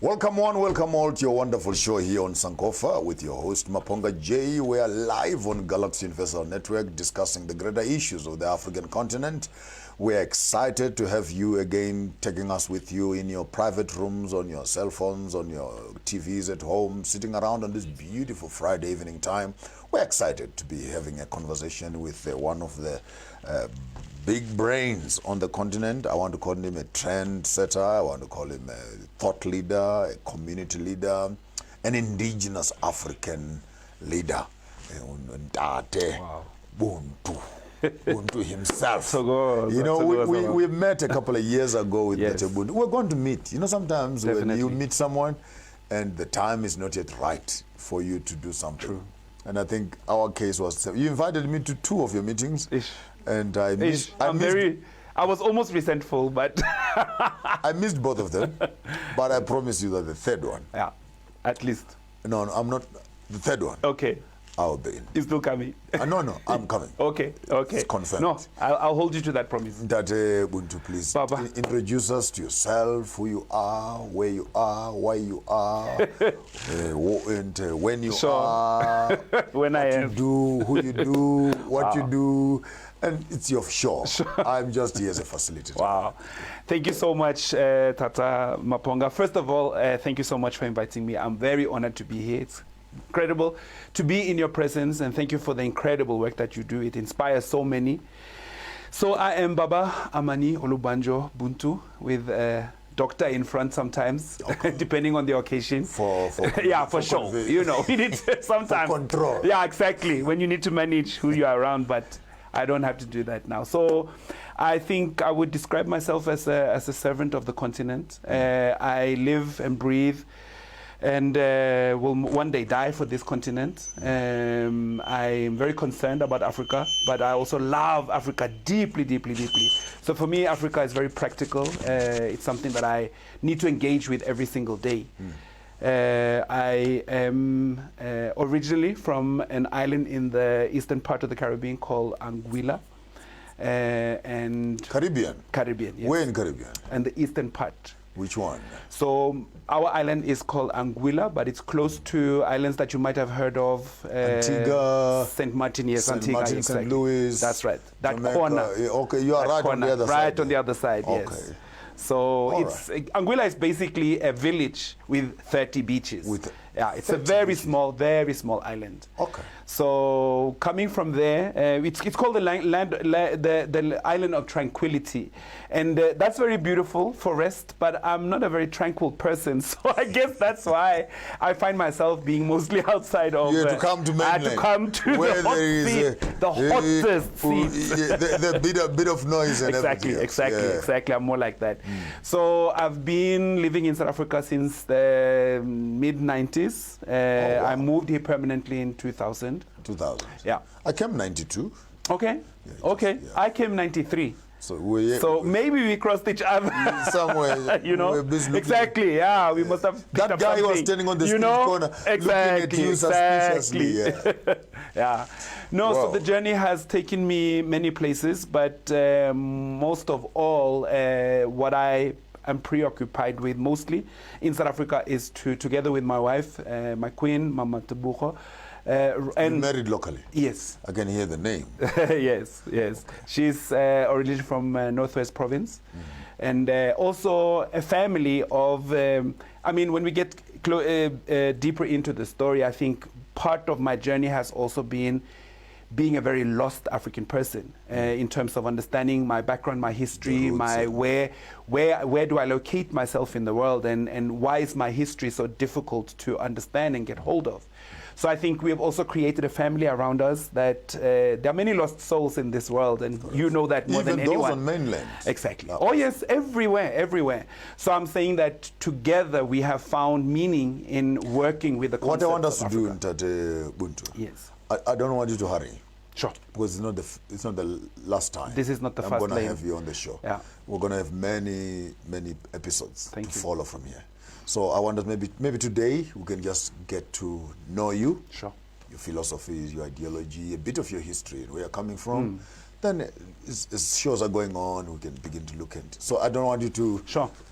Welcome one, welcome all to your wonderful show here on Sankofa with your host Maponga J. We are live on Galaxy Universal Network discussing the greater issues of the African continent. We're excited to have you again, taking us with you in your private rooms, on your cell phones, on your TVs at home, sitting around on this beautiful Friday evening time. We're excited to be having a conversation with one of the big brains on the continent. I want to call him a trend setter. I want to call him a thought leader, a community leader, an indigenous African leader. Wow. Buntu himself. So good. You know, so we met a couple of years ago with yes. Buntu. We're going to meet. You know, sometimes Definitely. when you meet someone and the time is not yet right for you to do something. True. And I think our case was, you invited me to 2 of your meetings. Ish. And I missed. I was almost resentful, but I missed both of them. But I promise you that the third one. Yeah, at least. No, I'm not. The third one. Okay. I'll be in. You're still coming? No, I'm coming. Okay. It's confirmed. No, I'll hold you to that promise. That Buntu, please introduce us to yourself, who you are, where you are, why you are, and when you are, when I am. you do, who you do, what you do. And it's your show. I'm just here as a facilitator. Wow. Thank you so much, Tata Maponga. First of all, thank you so much for inviting me. I'm very honored to be here. It's incredible to be in your presence, and thank you for the incredible work that you do. It inspires so many. So I am Baba Amani Olubanjo Buntu, with doctor in front sometimes, okay. Depending on the occasion. Yeah, for sure. You know, we need sometimes. For control. Yeah, exactly. When you need to manage who you are around, but I don't have to do that now. So I think I would describe myself as a servant of the continent. I live and breathe and will one day die for this continent. I'm very concerned about Africa, but I also love Africa deeply, deeply, deeply. So for me, Africa is very practical. It's something that I need to engage with every single day. I am originally from an island in the eastern part of the Caribbean called Anguilla. And Caribbean? Caribbean, yes. Where in Caribbean? And the eastern part. Which one? So our island is called Anguilla, but it's close to islands that you might have heard of. Antigua, St. Martin, yes, St. Antigua, Martin, exactly. St. Louis. That's right. That Jamaica. corner. Okay, you are right corner, on the other side. Right on the other side, yes. Okay. So Anguilla is basically a village with 30 beaches. Yeah, it's a very small island. Okay. So coming from there, it's called the island of tranquility, and that's very beautiful for rest. But I'm not a very tranquil person, so I guess that's why I find myself being mostly outside of. You had to come to mainland. I had to come to where the hot seat, the hottest seat. The bit of noise and exactly. I'm more like that. So I've been living in South Africa since the mid-90s. Wow. I moved here permanently in 2000. 2000. Yeah. I came 92. Okay. Yeah. I came 93. So maybe we crossed each other somewhere. You know. Exactly. Yeah. We must have. That guy something. was standing on the street corner, looking at you suspiciously. Yeah. Yeah. No. Wow. So the journey has taken me many places, but most of all, what I'm preoccupied with mostly in South Africa is together with my wife, my queen, Mama Tebucho. And you married locally? Yes. I can hear the name. Yes. She's originally from Northwest Province. And also a family of, when we get deeper into the story, I think part of my journey has also been being a very lost African person in terms of understanding my background, my history, my where do I locate myself in the world, and why is my history so difficult to understand and get hold of. So I think we have also created a family around us that there are many lost souls in this world, and you know that more than anyone. Even those on mainland. Exactly. Oh yes, everywhere. So I'm saying that together we have found meaning in working with the concept. What I want us to Africa. do in Tate Buntu. Yes. I don't want you to hurry. Sure. Because it's not the last time. This is not the first I'm going to lane. have you on the show. Yeah. We're going to have many episodes to Thank you. follow from here. So I wonder maybe today we can just get to know you. Sure. Your philosophy, your ideology, a bit of your history, where you're coming from, then as shows are going on, we can begin to look into. So I don't want you to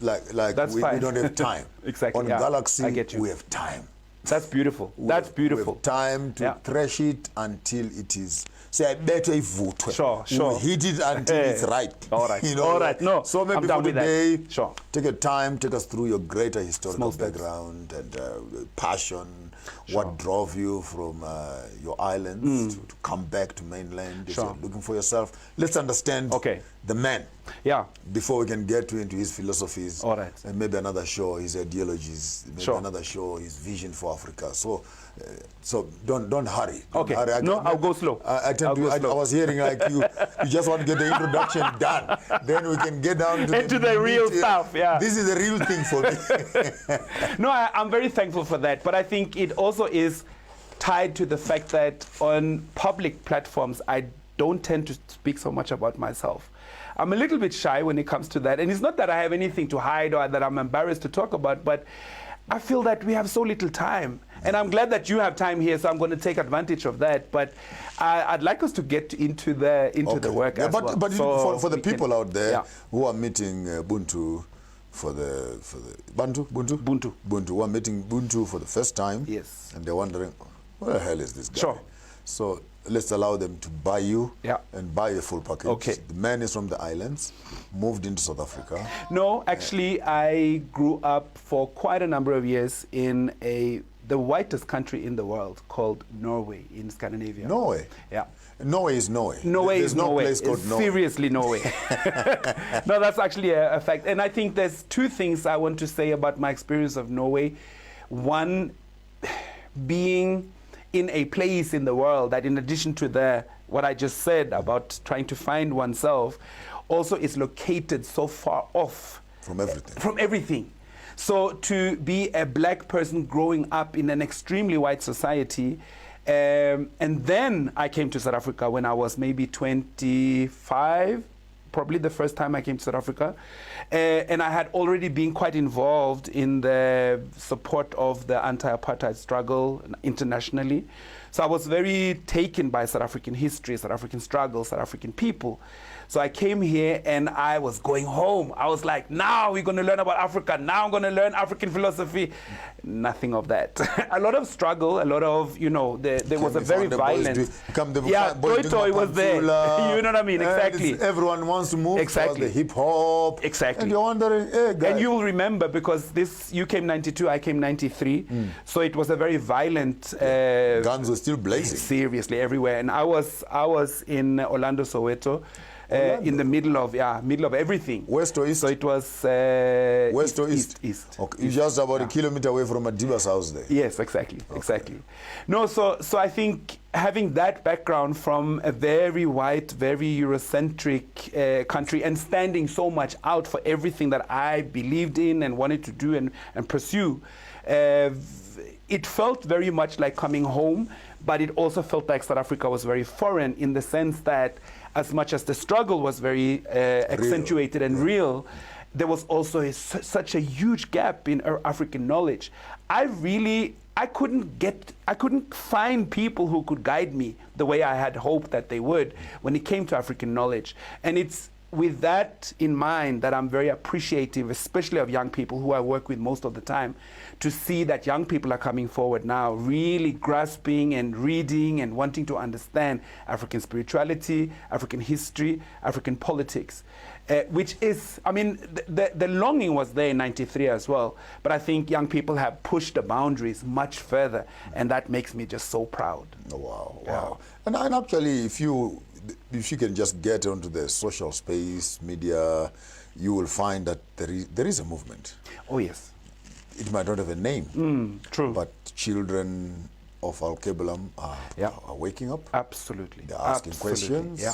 like we don't have time. Exactly. On Galaxy, I get you. we have time. That's beautiful. That's beautiful. We have time to thresh it until it is. Say, I better vote. Sure. We heat it until it's ripe. All right. You know, all right. No. So maybe I'm done for today, with that. Sure. take your time, take us through your greater historical background and passion. What drove you from your islands to come back to mainland? If you're looking for yourself, let's understand the man. Yeah. Before we can get into his philosophies, all right, and maybe another show his ideologies, maybe another show his vision for Africa. So, don't hurry. Okay. Hurry. I'll go slow. I was hearing like you just want to get the introduction done. Then we can get down to the real stuff. Yeah. This is the real thing for me. No, I'm very thankful for that. But I think it also is tied to the fact that on public platforms, I don't tend to speak so much about myself. I'm a little bit shy when it comes to that. And it's not that I have anything to hide or that I'm embarrassed to talk about, but I feel that we have so little time. And I'm glad that you have time here, so I'm going to take advantage of that. But I'd like us to get into the work as well. But so for the people out there who are meeting Buntu for the Buntu, who are meeting Buntu for the first time, and they're wondering, what the hell is this guy? So let's allow them to buy you and buy a full package. Okay. The man is from the islands, moved into South Africa. No, actually, I grew up for quite a number of years in the whitest country in the world called Norway in Scandinavia. Norway? Yeah. Norway is Norway. There's no Norway. place called Norway. Seriously, Norway. No, that's actually a fact. And I think there's two things I want to say about my experience of Norway. One, being in a place in the world that, in addition to what I just said about trying to find oneself, also is located so far off from everything. From everything. So to be a black person growing up in an extremely white society, and then I came to South Africa when I was maybe 25, probably the first time I came to South Africa. And I had already been quite involved in the support of the anti-apartheid struggle internationally. So I was very taken by South African history, South African struggle, South African people. So I came here and I was going home. I was like, now we're going to learn about Africa. Now I'm going to learn African philosophy. Nothing of that. A lot of struggle, a lot of, there was a very violent. Toy was there. You know what I mean? Exactly. Everyone wants to move towards the hip hop. Exactly. And you're wondering, hey, guys. And you'll remember, because you came 92, I came 93. So it was a very violent. Guns were still blazing. Seriously, everywhere. And I was in Orlando, Soweto. In the middle of everything. West or east? So it was west or east? East. Okay. You're just about a kilometer away from Madiba's house there. Yes, exactly. No, so I think having that background from a very white, very Eurocentric country, and standing so much out for everything that I believed in and wanted to do and pursue, it felt very much like coming home, but it also felt like South Africa was very foreign, in the sense that as much as the struggle was very accentuated and real, there was also such a huge gap in African knowledge. I couldn't find people who could guide me the way I had hoped that they would when it came to African knowledge. And it's with that in mind that I'm very appreciative, especially of young people who I work with most of the time, to see that young people are coming forward now, really grasping and reading and wanting to understand African spirituality, African history, African politics, which is, the longing was there in 93 as well, but I think young people have pushed the boundaries much further, and that makes me just so proud. Wow. And actually, if you can just get onto the social space, media, you will find that there is a movement. Oh, yes. It might not have a name. True. But children of Al-Kebulam are waking up. Absolutely. They're asking questions. Yeah.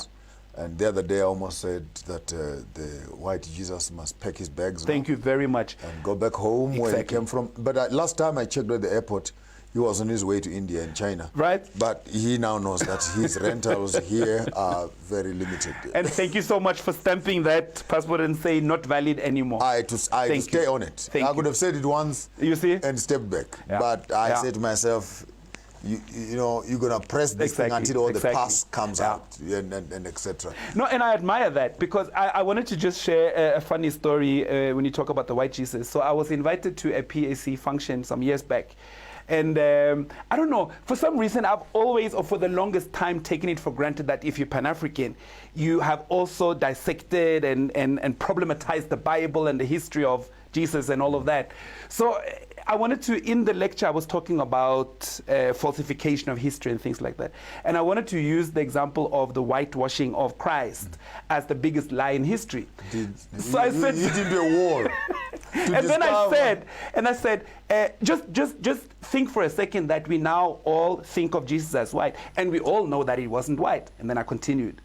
And the other day I almost said that the white Jesus must pack his bags. Thank you very much. And go back home where he came from. But last time I checked at the airport, he was on his way to India and China. Right. But he now knows that his rentals here are very limited. And thank you so much for stamping that passport and say not valid anymore. I had to stay on it. I could have said it once and stepped back. But I said to myself, you know, you're going to press this thing until all the pus comes out and etc. No, and I admire that because I wanted to just share a funny story when you talk about the white Jesus. So I was invited to a PAC function some years back. And I don't know, for some reason, I've always, or for the longest time, taken it for granted that if you're Pan-African, you have also dissected and problematized the Bible and the history of Jesus and all of that. So I wanted to, in the lecture, I was talking about falsification of history and things like that. And I wanted to use the example of the whitewashing of Christ as the biggest lie in history. I said, you did a war. And then I said, just think for a second that we now all think of Jesus as white, and we all know that he wasn't white. And then I continued.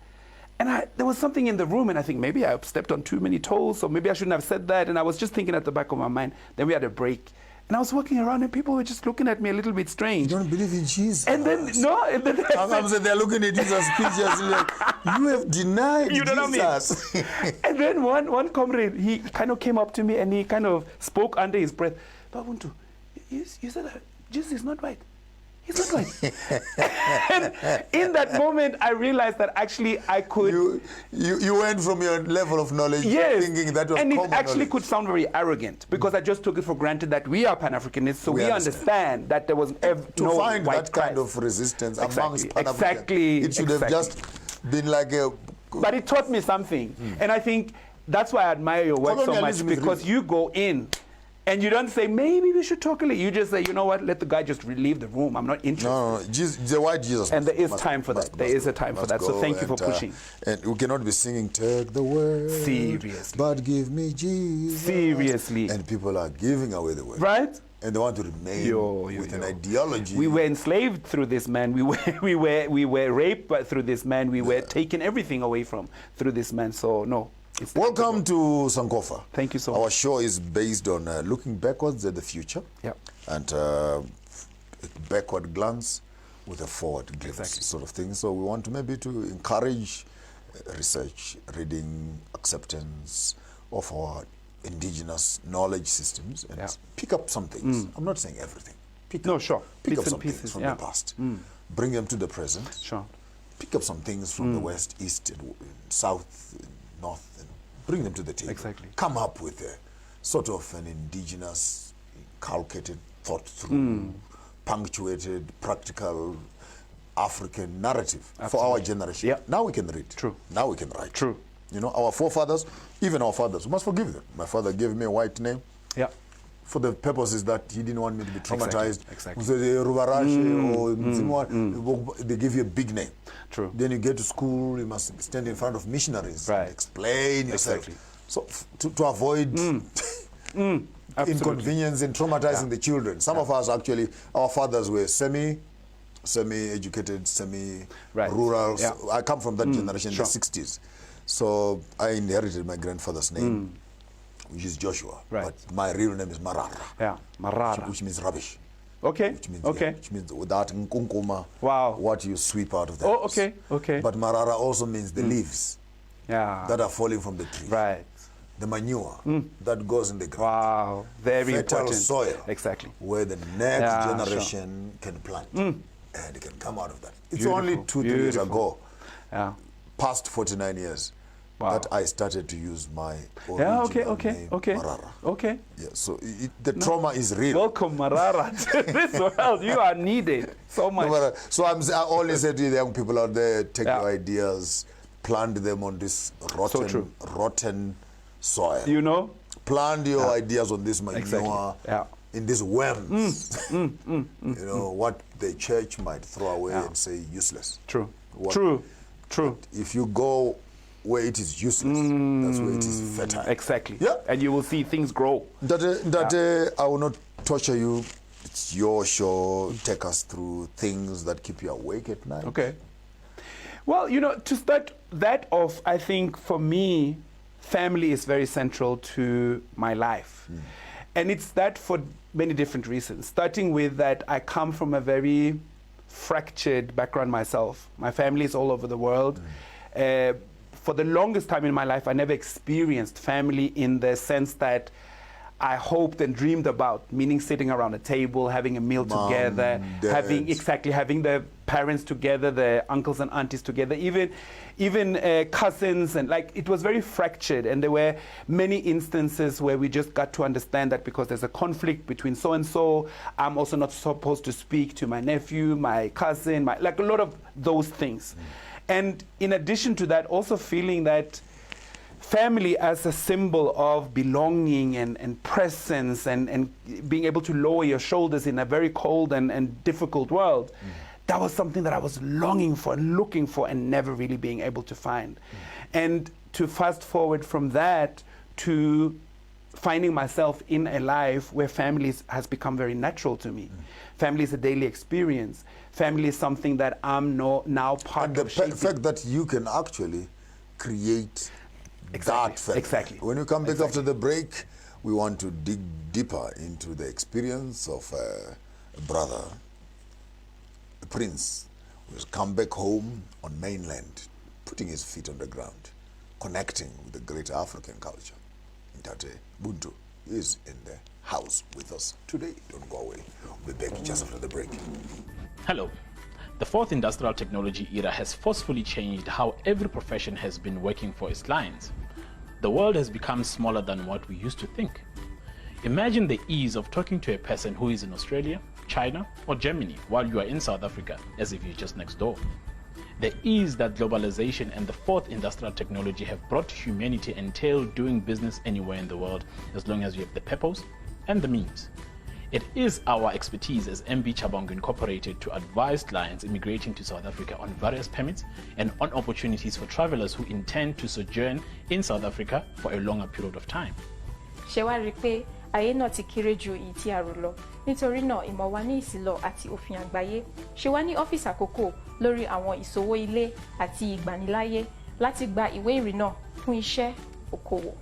And there was something in the room, and I think maybe I stepped on too many toes, or maybe I shouldn't have said that. And I was just thinking at the back of my mind. Then we had a break. And I was walking around, and people were just looking at me a little bit strange. You don't believe in Jesus? And then, no. And then they're looking at Jesus pictures like, you have denied you don't Jesus. Know me. And then one comrade, he kind of came up to me, and he kind of spoke under his breath. Baba Bantu, you said that Jesus is not white. He's not white. And in that moment, I realized that actually I could... You went from your level of knowledge thinking that was and common it actually knowledge. Could sound very arrogant because I just took it for granted that we are Pan-Africanists, so we understand that there was no find white that kind of resistance amongst Pan-Africans. Exactly. It should have just been like a... But it taught me something. And I think that's why I admire your work so much, because you go in and you don't say, maybe we should talk a little. You just say, you know what, let the guy just leave the room. I'm not interested. No. The white Jesus. And there is time for that. There is a time for that. So thank you for pushing. And we cannot be singing, take the word. Seriously. But give me Jesus. Seriously. And people are giving away the word. Right? And they want to remain with an ideology. We were enslaved through this man. We were raped through this man. We were taken everything away from through this man. So no. Welcome to Sankofa. Thank you so much. Our show is based on looking backwards at the future. Yep. And a backward glance with a forward glimpse sort of thing. So we want to maybe to encourage research, reading, acceptance of our indigenous knowledge systems and pick up some things. I'm not saying everything. Pick up some things from the past. Bring them to the present. Sure. Pick up some things from the west, east, and south, north, and bring them to the table. Exactly. Come up with a sort of an indigenous, calculated, thought through, punctuated, practical African narrative for our generation. Yep. Now we can read. True. Now we can write. True. You know, our forefathers, even our fathers, we must forgive them. My father gave me a white name. Yeah. For the purposes that he didn't want me to be traumatized. Exactly. So they give you a big name. True. Then you get to school, you must stand in front of missionaries and explain yourself. Exactly. So to avoid inconvenience and traumatizing the children. Some of us actually, our fathers were semi-educated, semi-rural. Yeah. So I come from that generation in the 60s. So I inherited my grandfather's name, which is Joshua. Right. But my real name is Marara. Yeah, Marara. Which means rubbish. Okay. Which means, which means without nkunkuma, wow, what you sweep out of the house. Okay. But Marara also means the leaves that are falling from the tree. Right. The manure that goes in the ground. Wow, very fertile important. soil. Exactly. Where the next generation can plant and it can come out of that. It's only 2-3 years ago, past 49 years, that I started to use my original name, Marara. Okay. Yeah, so the trauma is real. Welcome, Marara, to this world. You are needed so much. So I always say to the young people out there, take your ideas, plant them on this rotten soil. You know? Plant your ideas on this manure, in these worms. You know, what the church might throw away and say useless. True. If you go where it is useless, that's where it is fertile. Exactly. Yeah. And you will see things grow. I will not torture you. It's your show. Take us through things that keep you awake at night. Okay. Well, you know, to start that off, I think for me, family is very central to my life. And it's that for many different reasons. Starting with that I come from a very fractured background myself. My family is all over the world. For the longest time in my life, I never experienced family in the sense that I hoped and dreamed about, meaning sitting around a table, having a meal together, having the parents together, the uncles and aunties together, even cousins, and like it was very fractured. And there were many instances where we just got to understand that because there's a conflict between so and so, I'm also not supposed to speak to my nephew, my cousin, like a lot of those things. And in addition to that, also feeling that family as a symbol of belonging and presence and being able to lower your shoulders in a very cold and difficult world, that was something that I was longing for and looking for and never really being able to find. And to fast forward from that to finding myself in a life where family has become very natural to me. Family is a daily experience. Family is something that I'm now part of. And the fact that you can actually create that family. Exactly. When you come back after the break, we want to dig deeper into the experience of a brother, a prince, who has come back home on mainland, putting his feet on the ground, connecting with the great African culture. Dr Bantu is in the house with us today. Don't go away. We'll be back just after the break. Hello. The fourth industrial technology era has forcefully changed how every profession has been working for its clients. The world has become smaller than what we used to think. Imagine the ease of talking to a person who is in Australia, China, or Germany while you are in South Africa, as if you're just next door. The ease that globalization and the fourth industrial technology have brought to humanity entail doing business anywhere in the world as long as you have the purpose and the means. It is our expertise as MB Chabangu Incorporated to advise clients immigrating to South Africa on various permits and on opportunities for travelers who intend to sojourn in South Africa for a longer period of time. Ayé náà ti kéré ju èyí tí a rò lọ. Nítorí náà, ìmọ̀ wa ní ìsìlọ̀ àti òfin àgbáyé ṣe wá ní ọ́fíìsì àkókò lórí àwọn ìṣòwò ilé àti ìgbaniláyé láti gba ìwé ìrìnnà fún iṣẹ́ okòwò.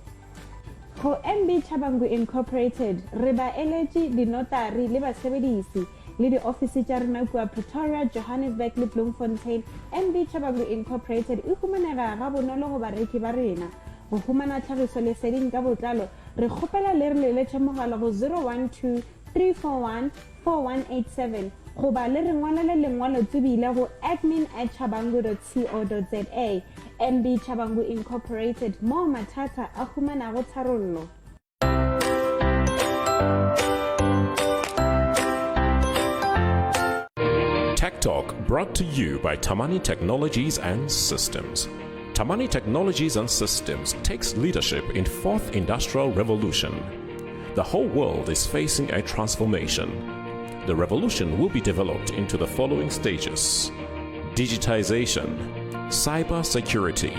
For MB Chabangu Incorporated, re ba eletsi dinotari le basebedisi le di-office tša rena kua Pretoria, Johannesburg le Bloemfontein. MB Chabangu Incorporated e humanega ga bonolo go bareki ba rena. Go humana tlhagiso leseding ka botlalo, re kgopela le re leletše mogala go 012 341 4187 goba le re ngwalele lengwalo tsebile go admin@chabangu.co.za. MB Chabangu Incorporated, mo mathata a humanago tharollo. Tech Talk brought to you by Tamani Technologies and Systems. Tamani Technologies and Systems takes leadership in fourth industrial revolution. The whole world is facing a transformation. The revolution will be developed into the following stages: digitization, cyber security,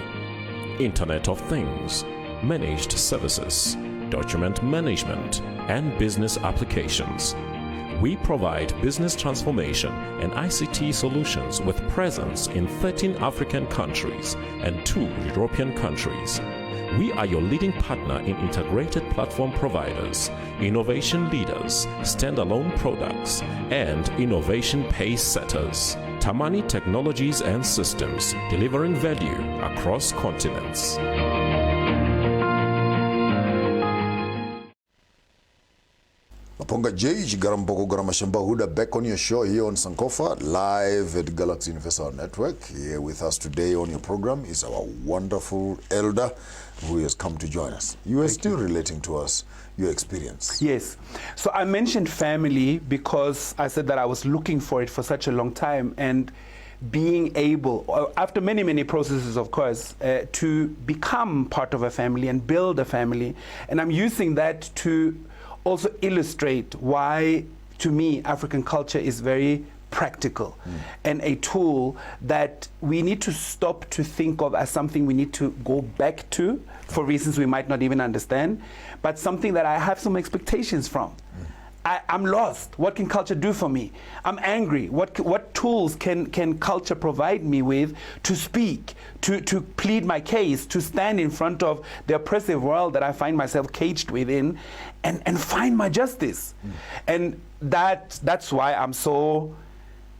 Internet of Things, managed services, document management, and business applications. We provide business transformation and ICT solutions with presence in 13 African countries and 2 European countries. We are your leading partner in integrated platform providers, innovation leaders, standalone products, and innovation pace setters. Tamani Technologies and Systems, delivering value across continents. Maponga J, Garamboko Garamashamba Huda, back on your show here on Sankofa, live at Galaxy Universal Network. Here with us today on your program is our wonderful elder who has come to join us. You are still relating to us your experience. Yes. So I mentioned family because I said that I was looking for it for such a long time, and being able, after many, many processes, of course, to become part of a family and build a family. And I'm using that to also illustrate why, to me, African culture is very practical and a tool that we need to stop to think of as something we need to go back to for reasons we might not even understand, but something that I have some expectations from. I'm lost. What can culture do for me? I'm angry. What tools can culture provide me with to speak, to plead my case, to stand in front of the oppressive world that I find myself caged within, and find my justice? And that's why I'm so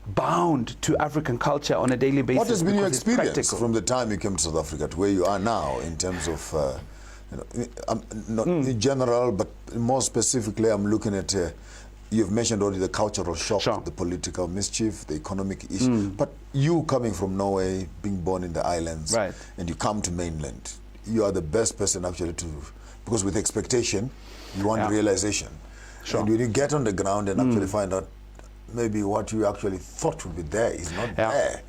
bound to African culture on a daily basis. What has been your experience from the time you came to South Africa to where you are now in terms of not in general, but more specifically, I'm looking at, you've mentioned already the cultural shock, Sure. the political mischief, the economic issue. But you coming from Norway, being born in the islands, Right. and you come to mainland, you are the best person actually to, because with expectation, you want Yeah. realization. Sure. And when you get on the ground and actually find out maybe what you actually thought would be there is not Yeah. there.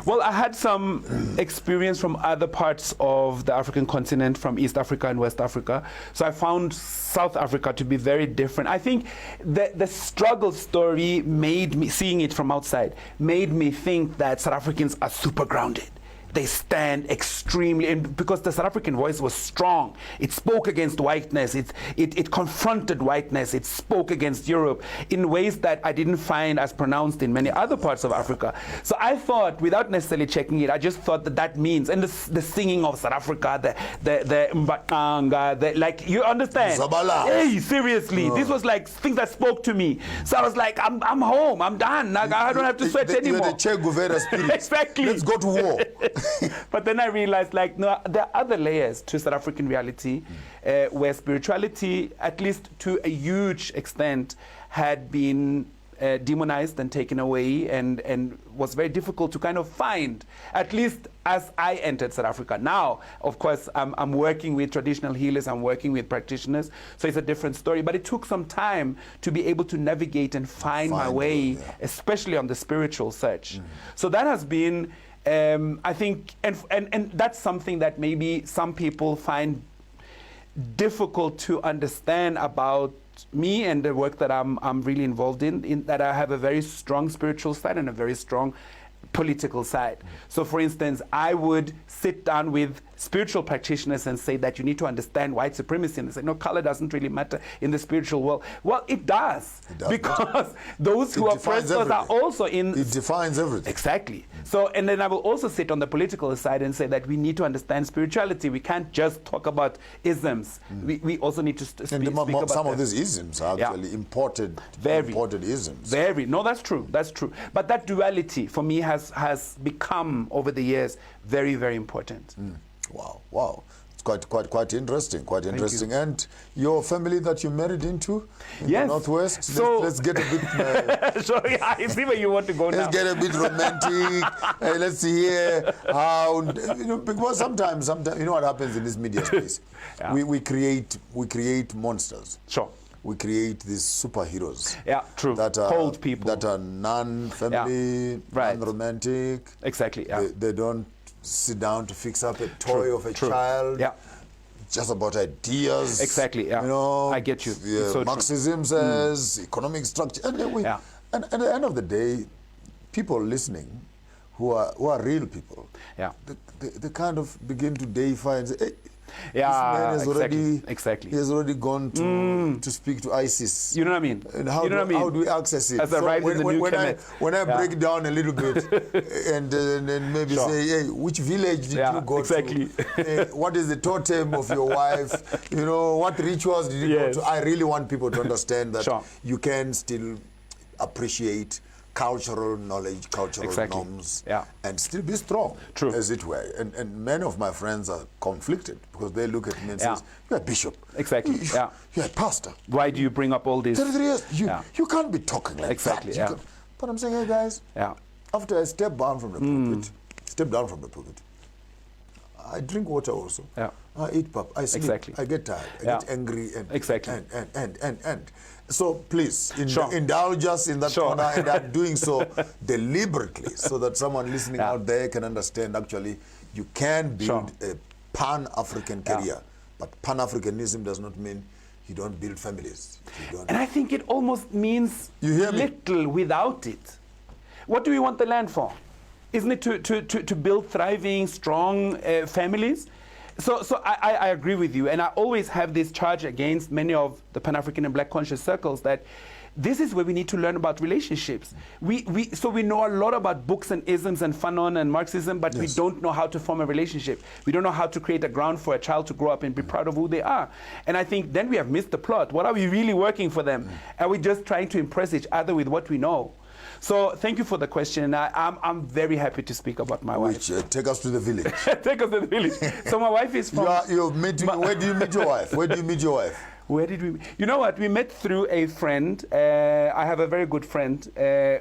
Well, I had some experience from other parts of the African continent, from East Africa and West Africa. So I found South Africa to be very different. I think the struggle story made me, seeing it from outside, made me think that South Africans are super grounded. They stand extremely, and because the South African voice was strong, it spoke against whiteness, it confronted whiteness, it spoke against Europe in ways that I didn't find as pronounced in many other parts of Africa. So I thought, without necessarily checking it, I just thought that means, and the singing of South Africa, the Mpumalanga, like, you understand? Zabala. Hey, seriously, this was like things that spoke to me. So I was like, I'm home, I'm done, like, I don't have to sweat anymore. You're the Che Guevara spirit. Exactly. Let's go to war. But then I realized, like, no, there are other layers to South African reality where spirituality, at least to a huge extent, had been demonized and taken away, and was very difficult to kind of find, at least as I entered South Africa. Now, of course, I'm working with traditional healers, I'm working with practitioners, so it's a different story. But it took some time to be able to navigate and find my way, especially on the spiritual search. So that has been, I think, and that's something that maybe some people find difficult to understand about me and the work that I'm really involved in that I have a very strong spiritual side and a very strong political side. So for instance, I would sit down with spiritual practitioners and say that you need to understand white supremacy, and they say, no, color doesn't really matter in the spiritual world. Well, it does, because those who are oppressed are also in... It defines everything. Exactly. So, and then I will also sit on the political side and say that we need to understand spirituality. We can't just talk about isms. We also need to speak about some them. of these isms are actually imported isms. Very. No, that's true. That's true. But that duality, for me, has become, over the years, very, very important. Wow. It's quite interesting, interesting. And your family that you married into in the Northwest, so let's get a bit... sorry, I see where you want to go now. Let's get a bit romantic. Let's see here how... because sometimes, you know what happens in this media space? We create monsters. Sure. We create these superheroes. Yeah, true. That are cold people. That are non-family, non-romantic. Exactly, yeah. They don't sit down to fix up a toy of a child. Yeah. Just about ideas. Exactly, yeah. You know, I get you. Yeah, so Marxism says, economic structure. And then and at the end of the day, people listening who are real people, they kind of begin to deify and say, hey, this man has he has already gone to speak to ISIS. You know what I mean? And how do we access it? As I write in the new when I break down a little bit and maybe say, hey, which village did you go to? What is the totem of your wife? You know, what rituals did you go to? I really want people to understand that you can still appreciate cultural knowledge, cultural norms, and still be strong, as it were. And many of my friends are conflicted because they look at me and say, you're a bishop. Exactly, You're a pastor. Why do you bring up all this? 33 years, you can't be talking like that. But I'm saying, hey guys, after I step down from the pulpit, I drink water also. I eat pap, I sleep, I get tired, I get angry, and so please indulge us in that corner, and I'm doing so deliberately so that someone listening out there can understand actually you can build a Pan-African career, but Pan-Africanism does not mean you don't build families. And I think it almost means little without it. What do we want the land for? Isn't it to build thriving, strong families? So I agree with you, and I always have this charge against many of the Pan-African and Black conscious circles that this is where we need to learn about relationships. We know a lot about books and isms and Fanon and Marxism, but we don't know how to form a relationship. We don't know how to create a ground for a child to grow up and be proud of who they are. And I think then we have missed the plot. What are we really working for them? Are we just trying to impress each other with what we know? So thank you for the question. I'm very happy to speak about my wife. Take us to the village. Take us to the village. So my wife is from... Where do you meet your wife? Where do you meet your wife? Where did we... You know what? We met through a friend. I have a very good friend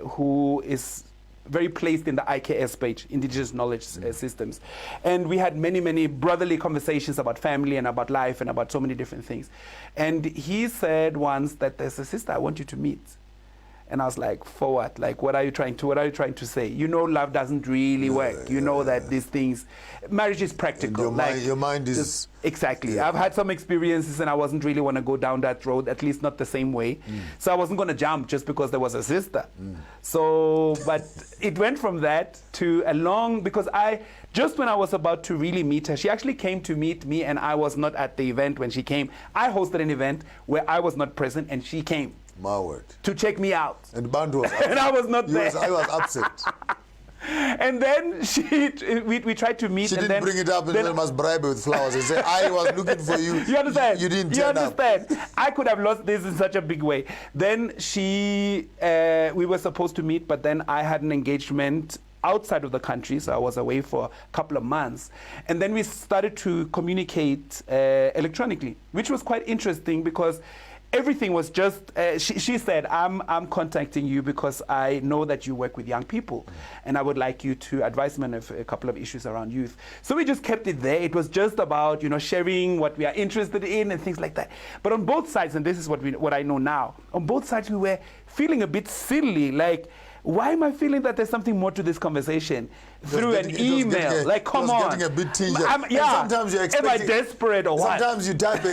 who is very placed in the IKS page, Indigenous Knowledge Systems. And we had many, many brotherly conversations about family and about life and about so many different things. And he said once that there's a sister I want you to meet. And I was like, for what? Like, what are you trying to say? You know, love doesn't really work. You know that these things, marriage is practical. Your mind is... Exactly. Yeah. I've had some experiences and I wasn't really want to go down that road, at least not the same way. So I wasn't going to jump just because there was a sister. So, but it went from that to a long, because just when I was about to really meet her, she actually came to meet me and I was not at the event when she came. I hosted an event where I was not present and she came. My word. To check me out. And Bantu was upset. And I was not there. I was upset. And then we tried to meet. She and didn't bring it up and then must bribe her with flowers and say, I was looking for you. You understand? You didn't turn up. I could have lost this in such a big way. Then we were supposed to meet, but then I had an engagement outside of the country, so I was away for a couple of months. And then we started to communicate electronically, which was quite interesting because everything was just, she said, I'm contacting you because I know that you work with young people and I would like you to advise me on a couple of issues around youth. So we just kept it there. It was just about, sharing what we are interested in and things like that. But on both sides, and this is what I know now, on both sides we were feeling a bit silly, like, why am I feeling that there's something more to this conversation through an email? Like, come on. Getting a bit tinged. Yeah. Sometimes you're expecting. Am I desperate or what? Sometimes you type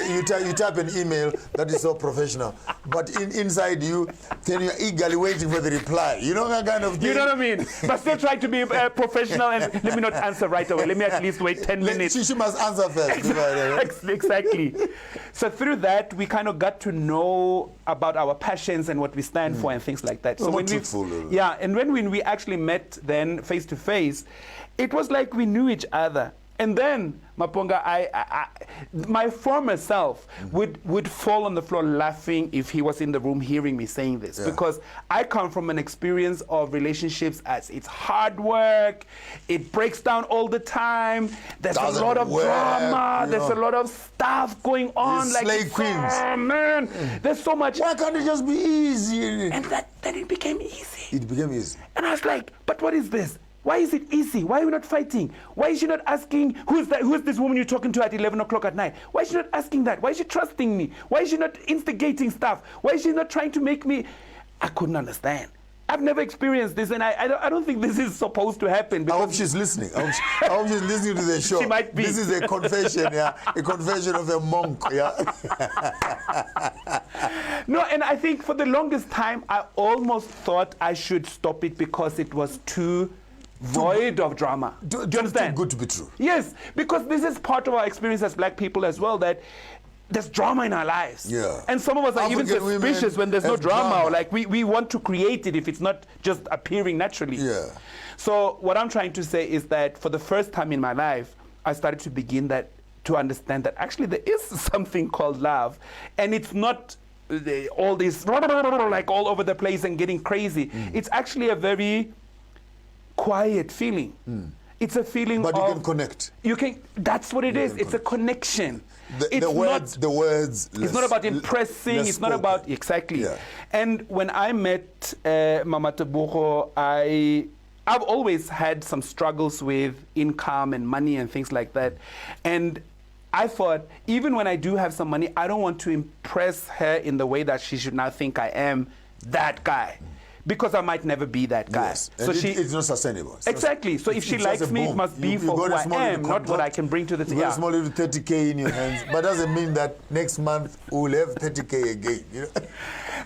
an email that is so professional, but inside you, then you're eagerly waiting for the reply. You know that kind of thing. You know what I mean? But still trying to be professional and let me not answer right away. Let me at least wait 10 minutes. She must answer first. Exactly. So through that, we kind of got to know about our passions and what we stand for and things like that. So and when we actually met then face to face, it was like we knew each other. And then, Maponga, my former self would fall on the floor laughing if he was in the room hearing me saying this. Yeah. Because I come from an experience of relationships as it's hard work, it breaks down all the time, there's a lot of drama, there's a lot of stuff going on. These slave queens. Oh, man, there's so much. Why can't it just be easy? And then it became easy. It became easy. And I was like, but what is this? Why is it easy? Why are we not fighting? Why is she not asking, who's this woman you're talking to at 11 o'clock at night? Why is she not asking that? Why is she trusting me? Why is she not instigating stuff? Why is she not trying to make me... I couldn't understand. I've never experienced this, and I don't think this is supposed to happen. I hope she's listening. I hope she's listening to the show. She might be. This is a confession, a confession of a monk, No, and I think for the longest time, I almost thought I should stop it because it was too void of drama. Do you understand? Too good to be true. Yes, because this is part of our experience as black people as well, that there's drama in our lives. Yeah. And some of us are even suspicious when there's no drama. Or like we want to create it if it's not just appearing naturally. Yeah. So what I'm trying to say is that for the first time in my life, I started to begin to understand that actually there is something called love. And it's not all this like all over the place and getting crazy. It's actually a very quiet feeling. It's a feeling but you can connect. That's what it is. It's a connection. The words. It's not about impressing. It's not about exactly. Yeah. And when I met Mama Tebogo, I've always had some struggles with income and money and things like that. And I thought, even when I do have some money, I don't want to impress her in the way that she should now think I am that guy. Because I might never be that guy. Yes. So it's not sustainable. Exactly. So if she likes me, it must be for who I am, not what I can bring to the table. You got a small little 30K in your hands, but doesn't mean that next month we'll have 30K again. You know?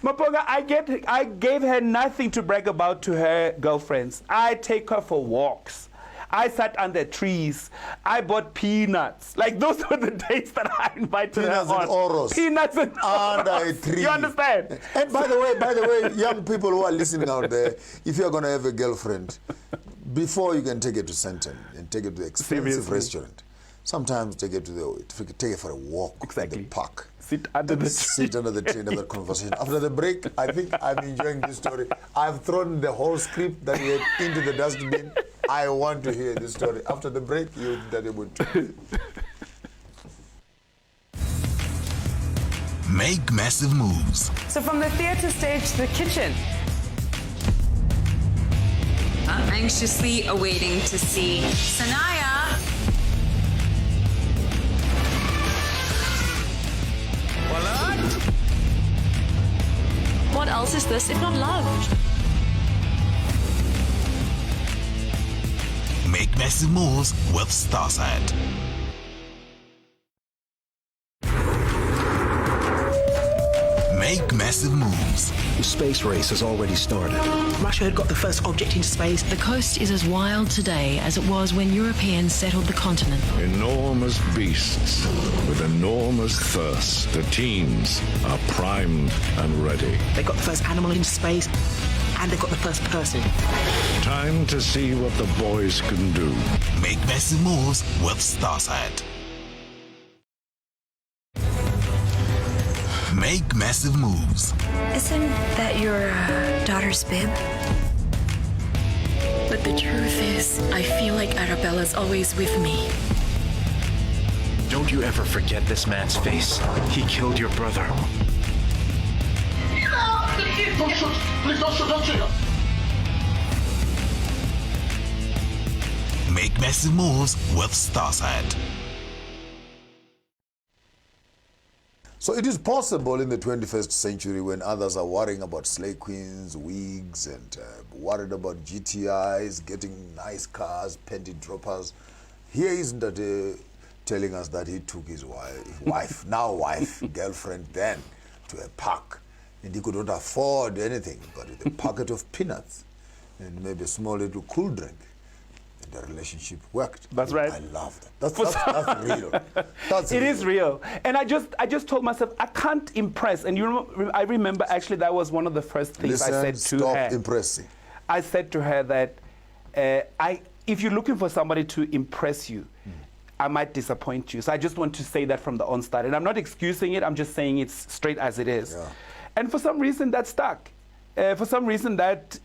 Maponga, I gave her nothing to brag about to her girlfriends. I take her for walks. I sat under trees. I bought peanuts. Like, those were the dates that I invited her on. And oros. Peanuts and under a tree. You understand? And by the way, young people who are listening out there, if you're going to have a girlfriend, before you can take it to Centon and take it to the expensive restaurant, sometimes take it for a walk in the park. Sit under the tree. Sit under the tree and have a conversation. After the break, I think I'm enjoying this story. I've thrown the whole script that we had into the dustbin. I want to hear this story. After the break, you'll be able to. Make massive moves. So from the theater stage to the kitchen. I'm anxiously awaiting to see Sanaya. What else is this if not love? Make massive moves with Starsat. Make massive moves. The space race has already started. Russia had got the first object into space. The coast is as wild today as it was when Europeans settled the continent. Enormous beasts with enormous thirst. The teams are primed and ready. They got the first animal into space, and they got the first person. Time to see what the boys can do. Make massive moves with Starsat. Make massive moves. Isn't that your daughter's bib? But the truth is, I feel like Arabella's always with me. Don't you ever forget this man's face. He killed your brother. Don't shoot! Please don't shoot! Don't shoot! Make massive moves with Starsat. So it is possible in the 21st century, when others are worrying about slay queens, wigs, and worried about GTIs, getting nice cars, panty droppers. Here is Ndade telling us that he took his wife, girlfriend then, to a park. And he could not afford anything but with a packet of peanuts and maybe a small little cool drink. The relationship worked. That's right. I love that. That's real. It is real. And I just told myself, I can't impress. And I remember actually that was one of the first things I said to her. Stop impressing. I said to her that if you're looking for somebody to impress you, I might disappoint you. So I just want to say that from the onstart. And I'm not excusing it. I'm just saying it's straight as it is. Yeah. And for some reason that stuck. For some reason that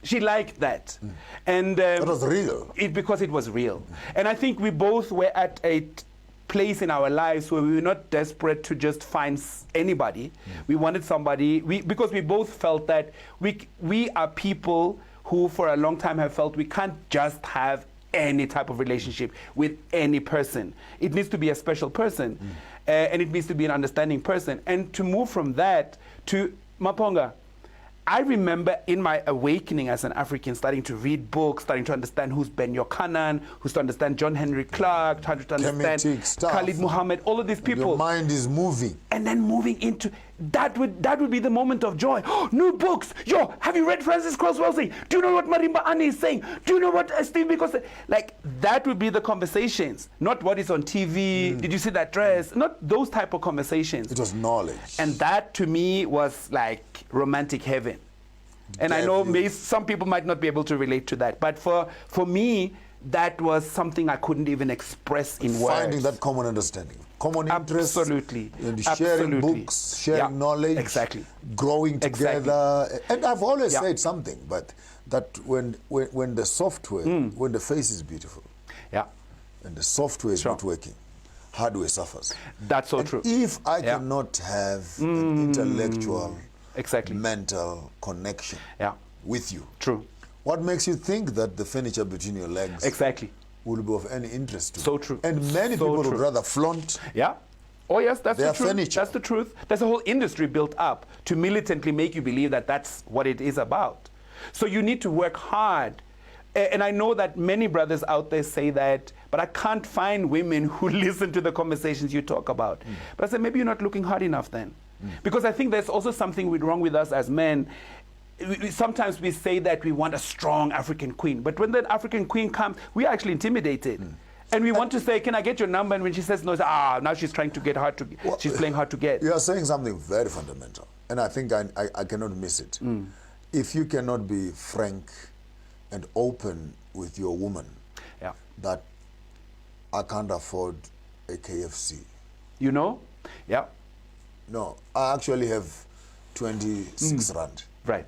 she liked that. And it was real. Because it was real. And I think we both were at a place in our lives where we were not desperate to just find anybody. We wanted somebody, because we both felt that we are people who for a long time have felt we can't just have any type of relationship with any person. It needs to be a special person. And it needs to be an understanding person. And to move from that to Maponga, I remember in my awakening as an African starting to read books, starting to understand who's Ben Yochanan, who's to understand John Henry Clark, trying to understand Khalid Muhammad, all of these people. Your mind is moving. And then moving into, that would be the moment of joy. New books. Yo, have you read Francis Croswell saying? Do you know what Marimba Ani is saying? Do you know what Steve Biko said? Like, that would be the conversations, not what is on TV. Did you see that dress? Not those type of conversations. It was knowledge. And that to me was like romantic heaven. And I know some people might not be able to relate to that. But for me, that was something I couldn't even express in words. Finding that common understanding, common interest. Absolutely. And sharing books, sharing knowledge. Exactly. Growing together. And I've always said something, but that when the software, when the face is beautiful, and the software is not working, hardware suffers. That's so true. If I cannot have an intellectual, mental connection with you. True. What makes you think that the furniture between your legs will be of any interest to you? So true. And many people would rather flaunt Oh yes, that's the truth. Furniture. That's the truth. There's a whole industry built up to militantly make you believe that that's what it is about. So you need to work hard. And I know that many brothers out there say that, but I can't find women who listen to the conversations you talk about. But I said, maybe you're not looking hard enough then. Because I think there's also something wrong with us as men. Sometimes we say that we want a strong African queen, but when that African queen comes, we are actually intimidated. And we want to say, can I get your number? And when she says no, now she's trying to get hard to get. She's playing hard to get. You are saying something very fundamental, and I think I cannot miss it. If you cannot be frank and open with your woman, that I can't afford a KFC. You know? Yeah. No, I actually have 26 rand. Right.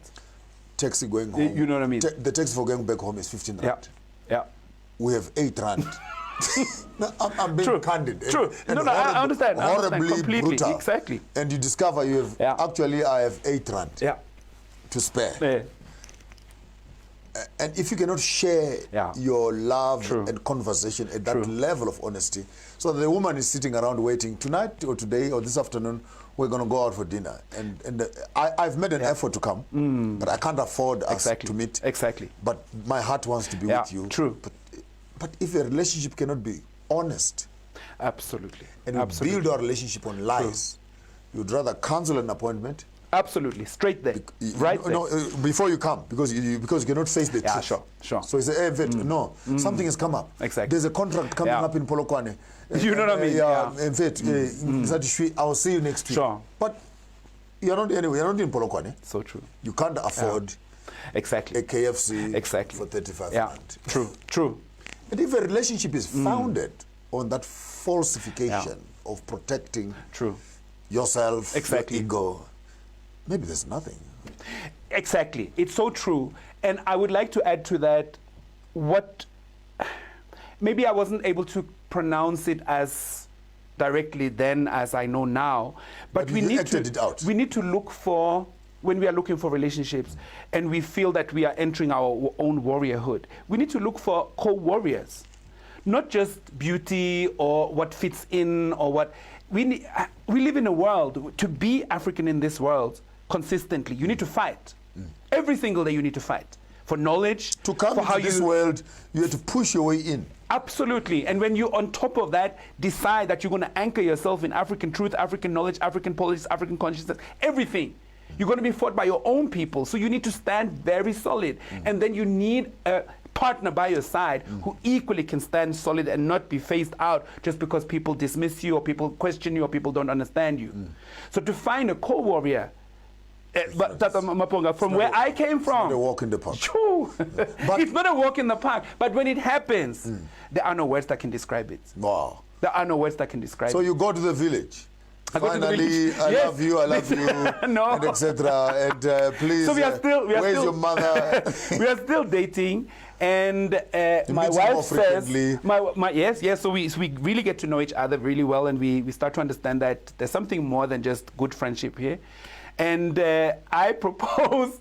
Taxi going home. You know what I mean? The taxi for going back home is 15 rand. Yeah. We have 8 rand. No, I'm being candid. True. And no, I understand. Horribly completely. brutal. Exactly. And you discover you have, actually I have 8 rand to spare. Yeah. And if you cannot share your love and conversation at that level of honesty, so the woman is sitting around waiting, tonight or today or this afternoon, we're going to go out for dinner. And I've made an effort to come, but I can't afford us to meet. Exactly. But my heart wants to be with you. True. But if a relationship cannot be honest, absolutely, and we build our relationship on lies, you'd rather cancel an appointment. Absolutely, straight there, before you come, because you cannot face the truth. Sure. So it's something has come up. Exactly. There's a contract coming up in Polokwane. You know what I mean? In fact, I'll see you next week. Sure. But you're not in Polokwane. So true. You can't afford exactly a KFC for 35 rand. True. And if a relationship is founded on that falsification of protecting yourself, your ego, maybe there's nothing. Exactly. It's so true. And I would like to add to that maybe I wasn't able to pronounce it as directly then as I know now, but we need to look for, when we are looking for relationships and we feel that we are entering our own warriorhood, we need to look for co-warriors, not just beauty or what fits in or what. We live in a world, to be African in this world consistently, you need to fight. Every single day you need to fight. For knowledge, to come into this world, you have to push your way in. Absolutely. And when you, on top of that, decide that you're going to anchor yourself in African truth, African knowledge, African politics, African consciousness, everything, you're going to be fought by your own people. So you need to stand very solid. And then you need a partner by your side who equally can stand solid and not be phased out just because people dismiss you or people question you or people don't understand you. So to find a co-warrior, but Maponga, from where I came from, it's not a walk in the park. It's not a walk in the park. But when it happens, there are no words that can describe it. Wow. There are no words that can describe it. So you go to the village. Finally, I love you, no. and etc. And please, so where's your mother? We are still dating. And my wife says, yes. So we really get to know each other really well, and we start to understand that there's something more than just good friendship here. And I propose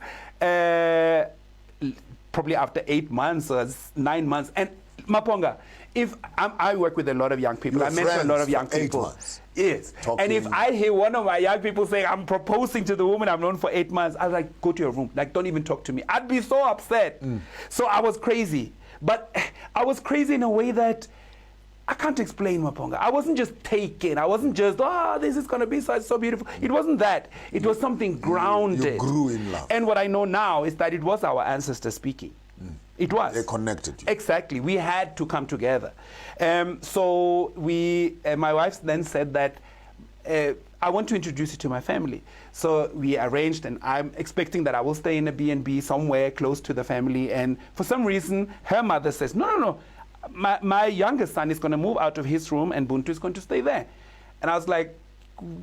probably after 8 months or 9 months. And Maponga, if I work with a lot of young people, I mentor a lot of young people. Yes. And if I hear one of my young people saying, I'm proposing to the woman I've known for 8 months, I was like, go to your room. Like, don't even talk to me. I'd be so upset. So I was crazy. But I was crazy in a way that I can't explain, Maponga. I wasn't just taken. I wasn't just, this is going to be so beautiful. It wasn't that. It was something grounded. You grew in love. And what I know now is that it was our ancestors speaking. It was. They connected you. Exactly. We had to come together. So my wife then said that I want to introduce you to my family. So we arranged, and I'm expecting that I will stay in a B&B somewhere close to the family. And for some reason, her mother says, no. My youngest son is going to move out of his room and Buntu is going to stay there. And I was like,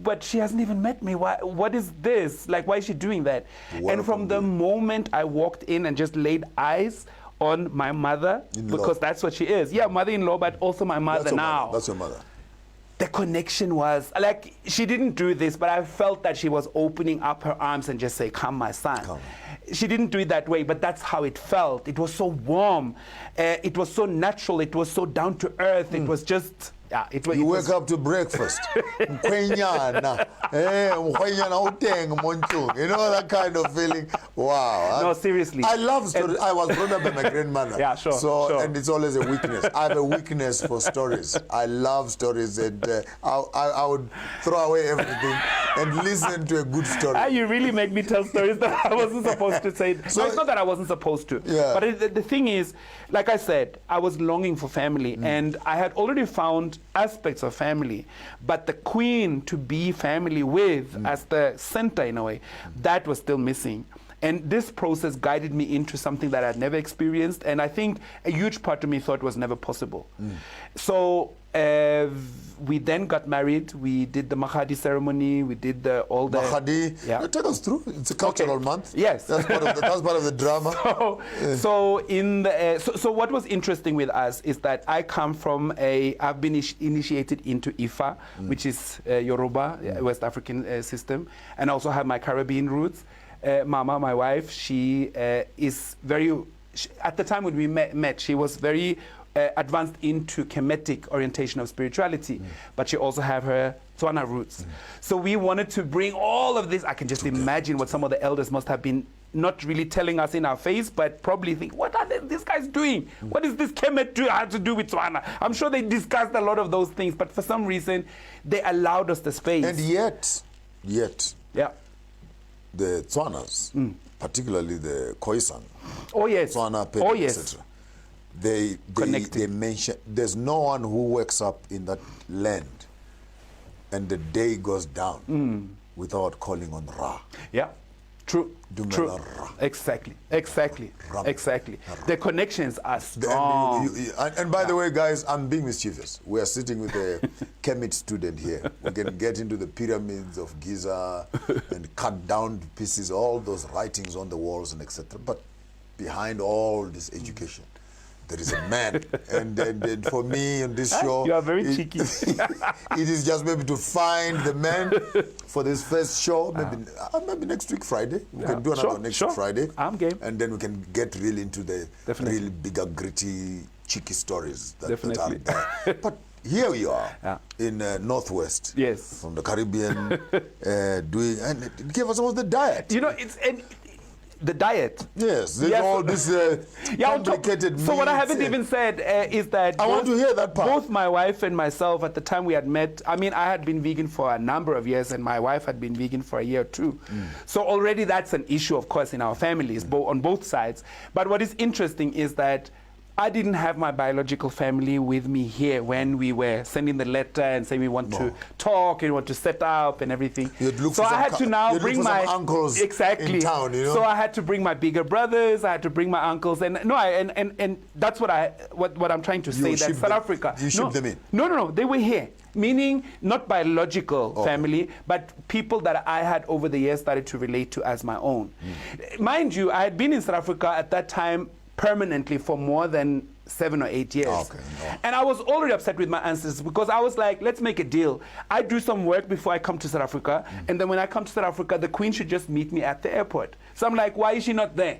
but she hasn't even met me. What is this? Like, why is she doing that? And from the moment I walked in and just laid eyes on my mother-in-law, because that's what she is. Yeah, mother-in-law, but also my mother now. That's your mother. The connection was, like, she didn't do this, but I felt that she was opening up her arms and just say, come, my son. Come. She didn't do it that way, but that's how it felt. It was so warm. It was so natural. It was so down to earth. It was just... Yeah, you wake up to breakfast. You know, that kind of feeling. Wow. No, seriously. I love stories. I was brought up by my grandmother. Yeah, sure. So, and it's always a weakness. I have a weakness for stories. I love stories, and I would throw away everything and listen to a good story. You really make me tell stories that I wasn't supposed to say. So it's not that I wasn't supposed to. Yeah. But the thing is, like I said, I was longing for family, and I had already found aspects of family, but the queen to be family with as the center in a way, that was still missing. And this process guided me into something that I'd never experienced, and I think a huge part of me thought was never possible. So We then got married. We did the Mahadi ceremony. We did all the Mahadi. Yeah. Take us through. It's a cultural month. Yes, that's part of the drama. So what was interesting with us is that I come from I've been initiated into Ifa, which is Yoruba, West African system, and also have my Caribbean roots. Mama, my wife, she is very. At the time when we met, she was very advanced into Kemetic orientation of spirituality, but she also have her Tswana roots. So we wanted to bring all of this. I can just imagine what some of the elders must have been not really telling us in our face, but probably think, what are these guys doing? What is this Kemet have to do with Tswana? I'm sure they discussed a lot of those things, but for some reason, they allowed us the space. And yet, yeah, the Tswanas, particularly the Khoisan, Tswana, Pedi, etc., they mention there's no one who wakes up in that land and the day goes down without calling on Ra. Yeah, true. True. Exactly. The connections are strong. And by the way, guys, I'm being mischievous. We are sitting with a Kemet student here. We can get into the pyramids of Giza and cut down pieces, all those writings on the walls and etc. But behind all this education, there is a man, and for me on this show, you are very cheeky. It is just maybe to find the man for this first show. Maybe next week Friday we can do another next week Friday. I'm game, and then we can get really into the real bigger, gritty, cheeky stories that are there. But here we are in Northwest, from the Caribbean, doing, and it gave us some of the diet. You know, the diet. Yes, there's all this complicated So what I haven't even said is that I want to hear that part. Both my wife and myself, at the time we had met, I mean, I had been vegan for a number of years, and my wife had been vegan for a year or two. So already that's an issue, of course, in our families, on both sides. But what is interesting is that I didn't have my biological family with me here when we were sending the letter and saying we want to talk and want to set up and everything. So I had to now bring my uncles in town, you know? So I had to bring my bigger brothers. I had to bring my uncles, and that's what I'm trying to say. That South Africa. You shipped them in? No. They were here. Meaning not biological family, but people that I had over the years started to relate to as my own. Mind you, I had been in South Africa at that time permanently for more than 7 or 8 years. And I was already upset with my ancestors because I was like, let's make a deal. I do some work before I come to South Africa, and then when I come to South Africa, the Queen should just meet me at the airport. So I'm like, why is she not there?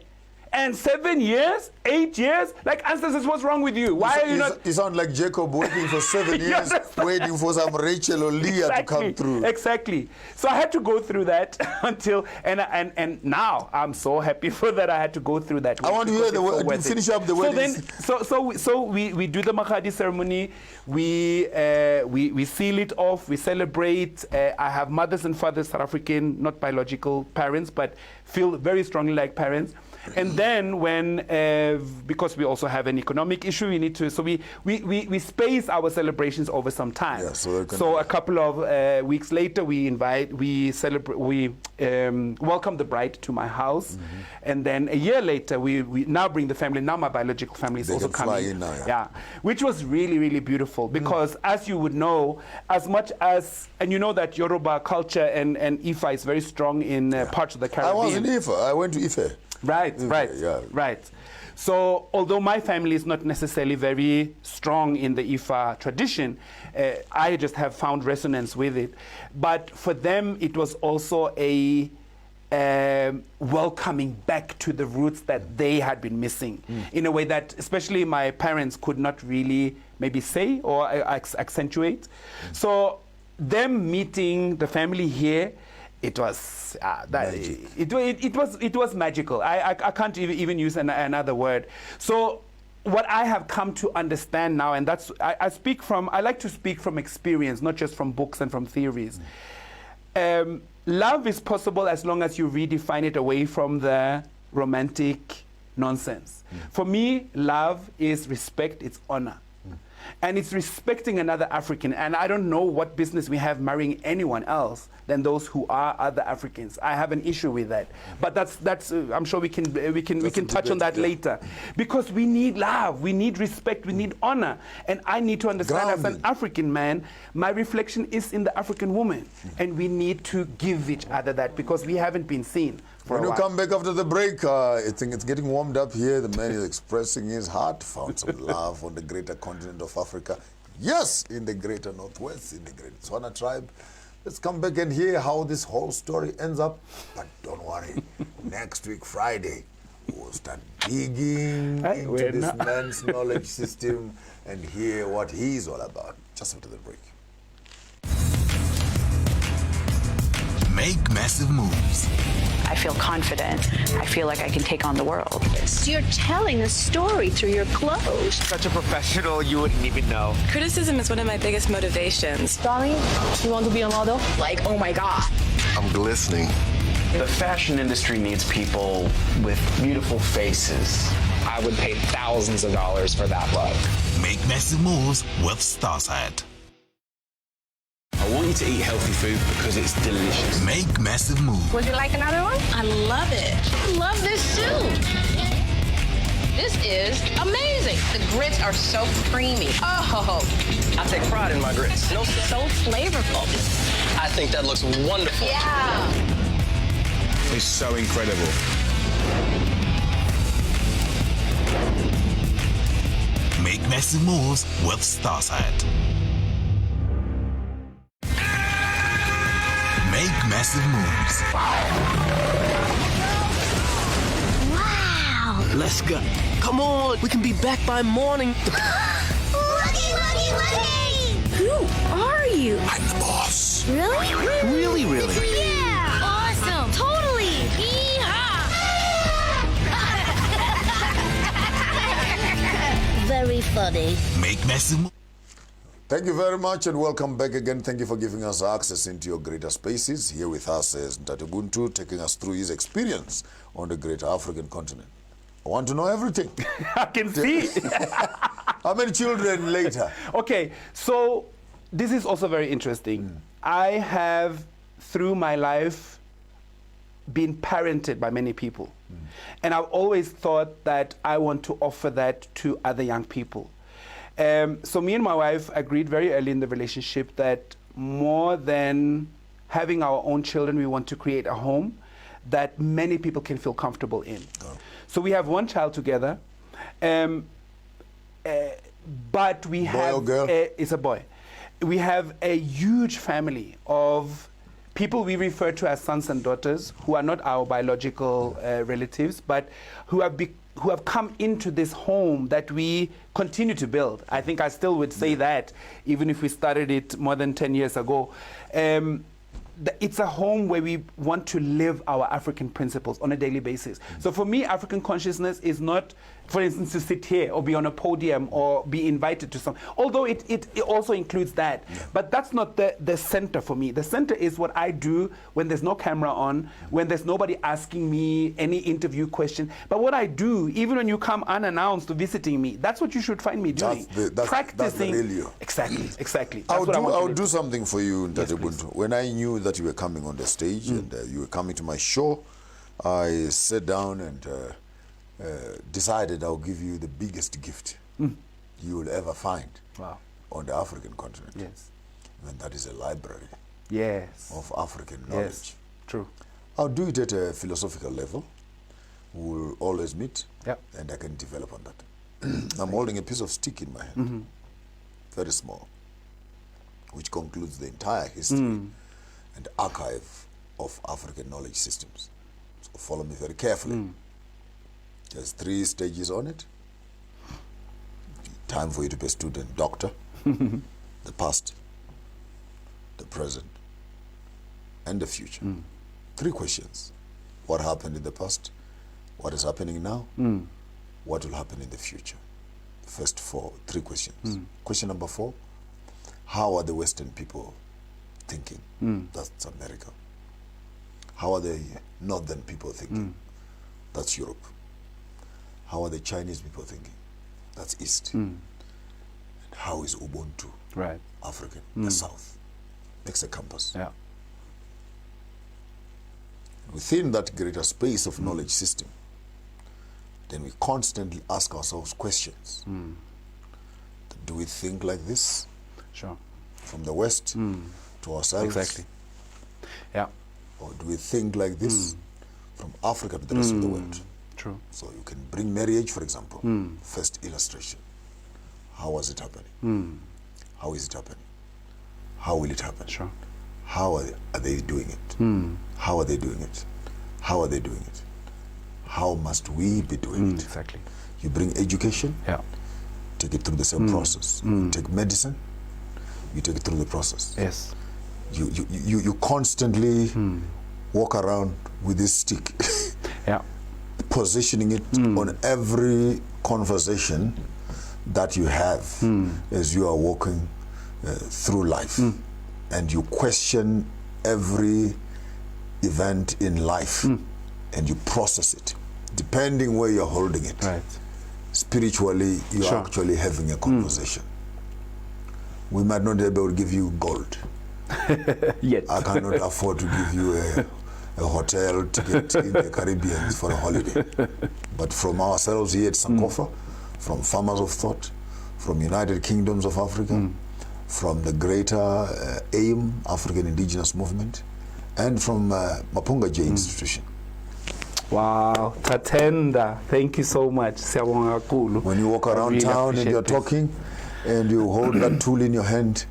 And 7 years, 8 years, like, ancestors, what's wrong with you? Why are you not? You sound like Jacob waiting for 7 years, waiting for some Rachel or Leah to come through. Exactly. So I had to go through that until, and now I'm so happy for that. I had to go through that. I want to hear the finish up the wedding. So we do the Mahadi ceremony. We seal it off. We celebrate. I have mothers and fathers, South African, not biological parents, but feel very strongly like parents. And then because we also have an economic issue, we need to, so we space our celebrations over some time. Yeah, so a couple of weeks later, we welcome the bride to my house. And then a year later, we now bring the family. Now my biological family is also coming. Fly in now, yeah, which was really, really beautiful because as you would know, as much as, and you know that Yoruba culture and Ifa is very strong in parts of the Caribbean. I was in Ifa. I went to Ife. Right. So although my family is not necessarily very strong in the Ifa tradition, I just have found resonance with it. But for them, it was also a welcoming back to the roots that they had been missing in a way that especially my parents could not really maybe say or accentuate. So them meeting the family here, it was it was magical. I can't even use another word. So what I have come to understand now, and that's I like to speak from experience, not just from books and from theories. Love is possible as long as you redefine it away from the romantic nonsense. For me, love is respect, it's honor. And it's respecting another African. And I don't know what business we have marrying anyone else than those who are other Africans. I have an issue with that. But that's I'm sure we can touch on that later. Because we need love, we need respect, we need honor. And I need to understand as an African man, my reflection is in the African woman. And we need to give each other that because we haven't been seen. When you come back after the break, I think it's getting warmed up here. The man is expressing his heart, found some love on the greater continent of Africa. Yes, in the greater Northwest, in the great Tswana tribe. Let's come back and hear how this whole story ends up. But don't worry, next week, Friday, we'll start digging into this man's knowledge system and hear what he's all about. Just after the break. Make massive moves. I feel confident. I feel like I can take on the world. You're telling a story through your clothes. Such a professional, you wouldn't even know. Criticism is one of my biggest motivations. Darling, you want to be a model? Like, oh my God. I'm glistening. The fashion industry needs people with beautiful faces. I would pay thousands of dollars for that look. Make massive moves with Starside. I want you to eat healthy food because it's delicious. Make massive moves. Would you like another one? I love it. I love this soup. This is amazing. The grits are so creamy. Oh. I take pride in my grits. So flavorful. I think that looks wonderful. Yeah. It's so incredible. Make massive moves with Starside. Make massive moves. Wow. Let's go. Come on, we can be back by morning. Looky. Who are you? I'm the boss. Really? Really? Yeah. Awesome. Totally. Very funny. Make massive moves. Thank you very much and welcome back again. Thank you for giving us access into your greater spaces. Here with us is Dr Bantu, taking us through his experience on the greater African continent. I want to know everything. I can see. How many children later? Okay, so this is also very interesting. I have, through my life, been parented by many people. And I've always thought that I want to offer that to other young people. So me and my wife agreed very early in the relationship that more than having our own children, we want to create a home that many people can feel comfortable in. So we have one child together, but we have... Boy or girl? It's a boy. We have a huge family of people we refer to as sons and daughters who are not our biological relatives, but who have come into this home that we continue to build. I think I still would say that, even if we started it more than 10 years ago. It's a home where we want to live our African principles on a daily basis. So for me, African consciousness is not, for instance, to sit here or be on a podium or be invited to something, although it also includes that. But that's not the center for me. The center is what I do when there's no camera on, when there's nobody asking me any interview question. But what I do, even when you come unannounced visiting me, that's what you should find me doing. Practicing. That's the real you. Exactly. I'll do something for you, Dr Bantu. When I knew that you were coming on the stage and you were coming to my show, I sat down and decided I'll give you the biggest gift you will ever find on the African continent. Yes. And that is a library of African knowledge. Yes. True. I'll do it at a philosophical level. We'll always meet and I can develop on that. I'm holding a piece of stick in my hand, very small, which concludes the entire history and archive of African knowledge systems. So follow me very carefully. There's 3 stages on it. Time for you to be a student, doctor, the past, the present, and the future. 3 questions. What happened in the past? What is happening now? What will happen in the future? The first 3 questions. Question number 4, how are the Western people thinking? That's America. How are the Northern people thinking? That's Europe. How are the Chinese people thinking? That's East. And how is Ubuntu African, the South, makes a compass. Yeah. Within that greater space of knowledge system, then we constantly ask ourselves questions. Do we think like this? Sure. From the West to ourselves? Exactly. Yeah. Or do we think like this from Africa to the rest of the world? True. So you can bring marriage, for example. First illustration. How was it happening? How is it happening? How will it happen? Sure. How are they doing it? How are they doing it? How are they doing it? How must we be doing it? Exactly. You bring education, take it through the same process. You take medicine, you take it through the process. Yes. You constantly walk around with this stick, positioning it on every conversation that you have as you are walking through life. And you question every event in life and you process it, depending where you're holding it. Right. Spiritually, you're actually having a conversation. We might not be able to give you gold. Yet. I cannot afford to give you a hotel ticket in the Caribbean for a holiday. But from ourselves here at Sankofa, from Farmers of Thought, from United Kingdoms of Africa, from the greater AIM, African Indigenous Movement, and from Maponga J Institution. Wow, Tatenda, thank you so much. When you walk around town and you're talking and you hold that tool in your hand,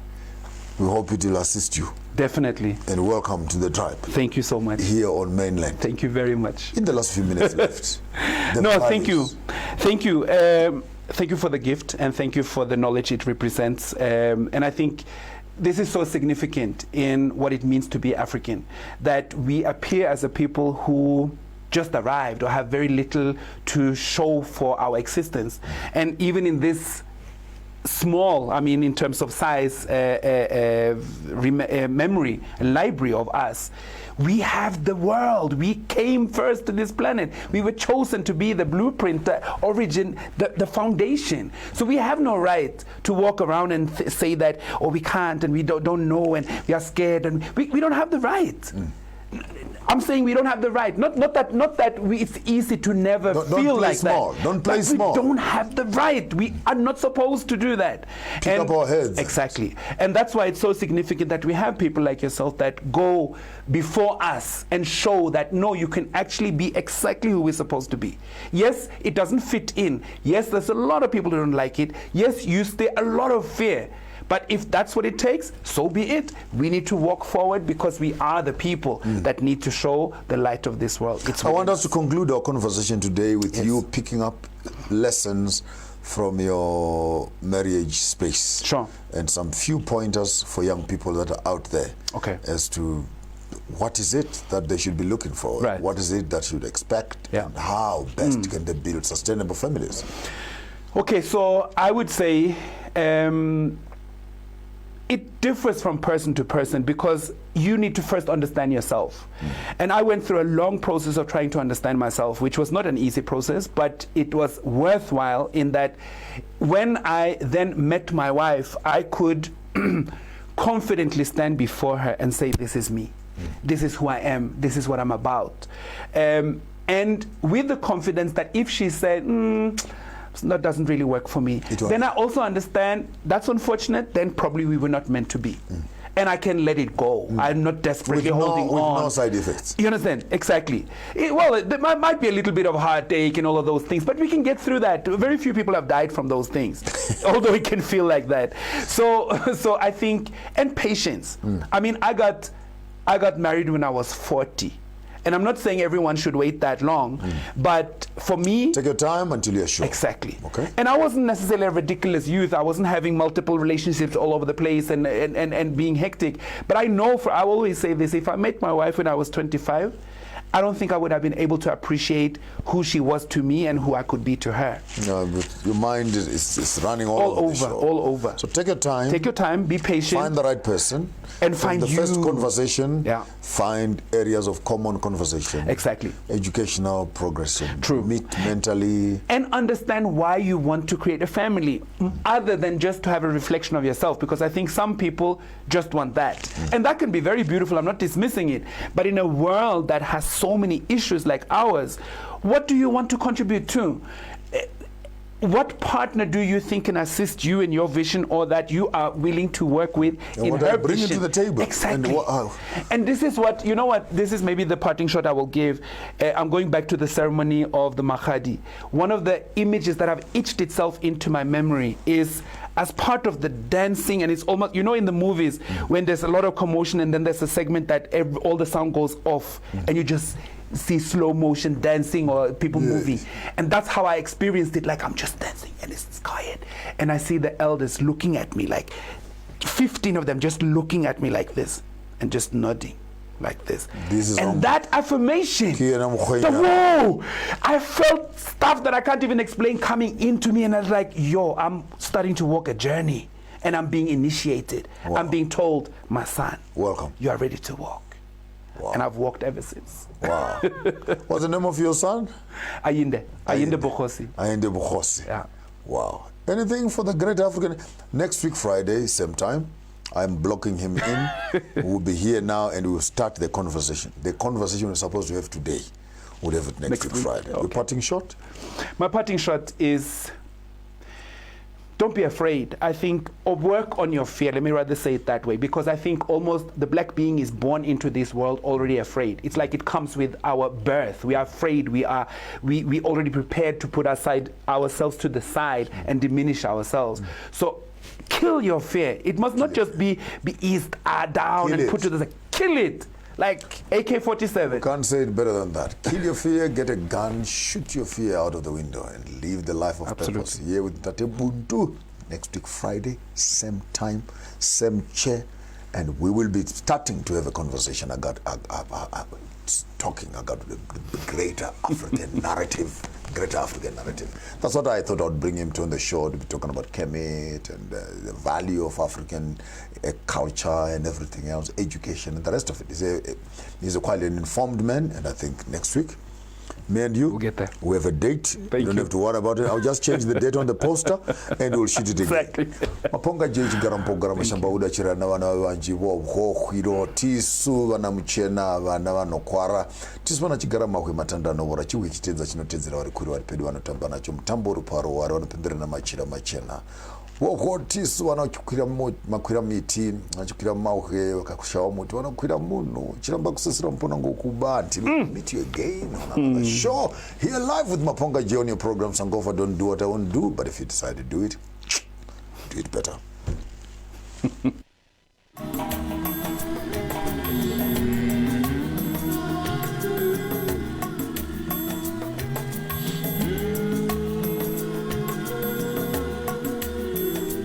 we hope it will assist you. Definitely. And welcome to the tribe. Thank you so much. Here on mainland. Thank you very much. In the last few minutes left. No, thank you. Thank you. Thank you for the gift and thank you for the knowledge it represents. And I think this is so significant in what it means to be African, that we appear as a people who just arrived or have very little to show for our existence. And even in this small, I mean in terms of size, memory and library of us, we have the world. We came first to this planet. We were chosen to be the blueprint, the origin, the foundation. So we have no right to walk around and say that, oh, we can't and we don't know and we are scared and we don't have the right. I'm saying we don't have the right. Not that it's easy to never feel like small. that. Don't play small. We don't have the right. We are not supposed to do that. Pick up our heads. Exactly. And that's why it's so significant that we have people like yourself that go before us and show that, no, you can actually be exactly who we're supposed to be. Yes, it doesn't fit in. Yes, there's a lot of people who don't like it. Yes, you stay a lot of fear. But if that's what it takes, so be it. We need to walk forward because we are the people that need to show the light of this world. I want us to conclude our conversation today with you picking up lessons from your marriage space. Sure. And some few pointers for young people that are out there as to what is it that they should be looking for? Right. What is it that should expect? And how best can they build sustainable families? Okay, so I would say it differs from person to person because you need to first understand yourself. And I went through a long process of trying to understand myself, which was not an easy process, but it was worthwhile in that when I then met my wife, I could confidently stand before her and say, this is me. This is who I am. This is what I'm about. And with the confidence that if she said, that doesn't really work for me, then I also understand that's unfortunate, then probably we were not meant to be. And I can let it go. I'm not desperately holding on. With no side effects. You understand? Exactly. There might be a little bit of heartache and all of those things, but we can get through that. Very few people have died from those things, although it can feel like that. So I think, and patience. I mean, I got married when I was 40. And I'm not saying everyone should wait that long, but for me... Take your time until you're sure. Exactly. Okay. And I wasn't necessarily a ridiculous youth. I wasn't having multiple relationships all over the place and being hectic. But I know, I always say this, if I met my wife when I was 25, I don't think I would have been able to appreciate who she was to me and who I could be to her. No, but your mind is running all over. All over. So take your time. Take your time, be patient. Find the right person. And find the first conversation, find areas of common conversation. Exactly. Educational progression. True. Meet mentally. And understand why you want to create a family, other than just to have a reflection of yourself, because I think some people just want that. And that can be very beautiful, I'm not dismissing it. But in a world that has so many issues like ours, what do you want to contribute to? What partner do you think can assist you in your vision, or that you are willing to work with in what her I bring vision? it to the table. Exactly. And this is what, you know what, this is maybe the parting shot I will give. I'm going back to the ceremony of the Makhadi. One of the images that have etched itself into my memory is as part of the dancing, and it's almost, you know, in the movies when there's a lot of commotion and then there's a segment that all the sound goes off and you just see slow motion dancing or people moving. And that's how I experienced it. Like, I'm just dancing and it's quiet. And I see the elders looking at me, like 15 of them just looking at me like this and just nodding like this. And that affirmation, whoa, I felt stuff that I can't even explain coming into me. And I was like, yo, I'm starting to walk a journey and I'm being initiated. Wow. I'm being told, my son, welcome. You are ready to walk. Wow. And I've walked ever since. Wow. What's the name of your son? Ayinde Bokhosi. Ayinde Bokhosi. Yeah. Wow. Anything for the Great African? Next week, Friday, same time. I'm blocking him in. We'll be here now and we'll start the conversation. The conversation we're supposed to have today. We'll have it next week, Friday. Okay. Your parting shot? My parting shot is, don't be afraid. I think, or work on your fear. Let me rather say it that way, because I think almost the black being is born into this world already afraid. It's like it comes with our birth. We are afraid. We already prepared to put ourselves to the side and diminish ourselves. So kill your fear. It must not just be eased down and put to the side. Kill it. Like AK-47. You can't say it better than that. Kill your fear, get a gun, shoot your fear out of the window, and live the life of purpose. Here with Dr Bantu. Next week, Friday, same time, same chair, and we will be starting to have a conversation talking about the greater African narrative. Greater African narrative. That's what I thought I'd bring him to on the show, to be talking about Remit and the value of African culture and everything else, education and the rest of it. He's quite an informed man, and I think next week, me and you, we'll get there. We have a date. You don't have to worry about it. I'll just change the date on the poster and we'll shoot it again. Exactly. Maponga jeji garampogara mashamba uda chirana wana wanji wo hiro tisu wana mchena wana wanokwara tisu wana chigara mahwe matanda no wora chiwe chitenza chinotenzera wari kuri wari pedu wanotamba nacho mtambo ruparo wari wanopembera na machira machena wo tisu wanachukwira makwira miti wanachukwira mahwe wakakushawa muti wanakwira munhu chiramba kusesera mpona ngokubati. Meet you again on another show here live with Maponga J on your program Sankofa. Don't do what I won't do, but if you decide to do it better.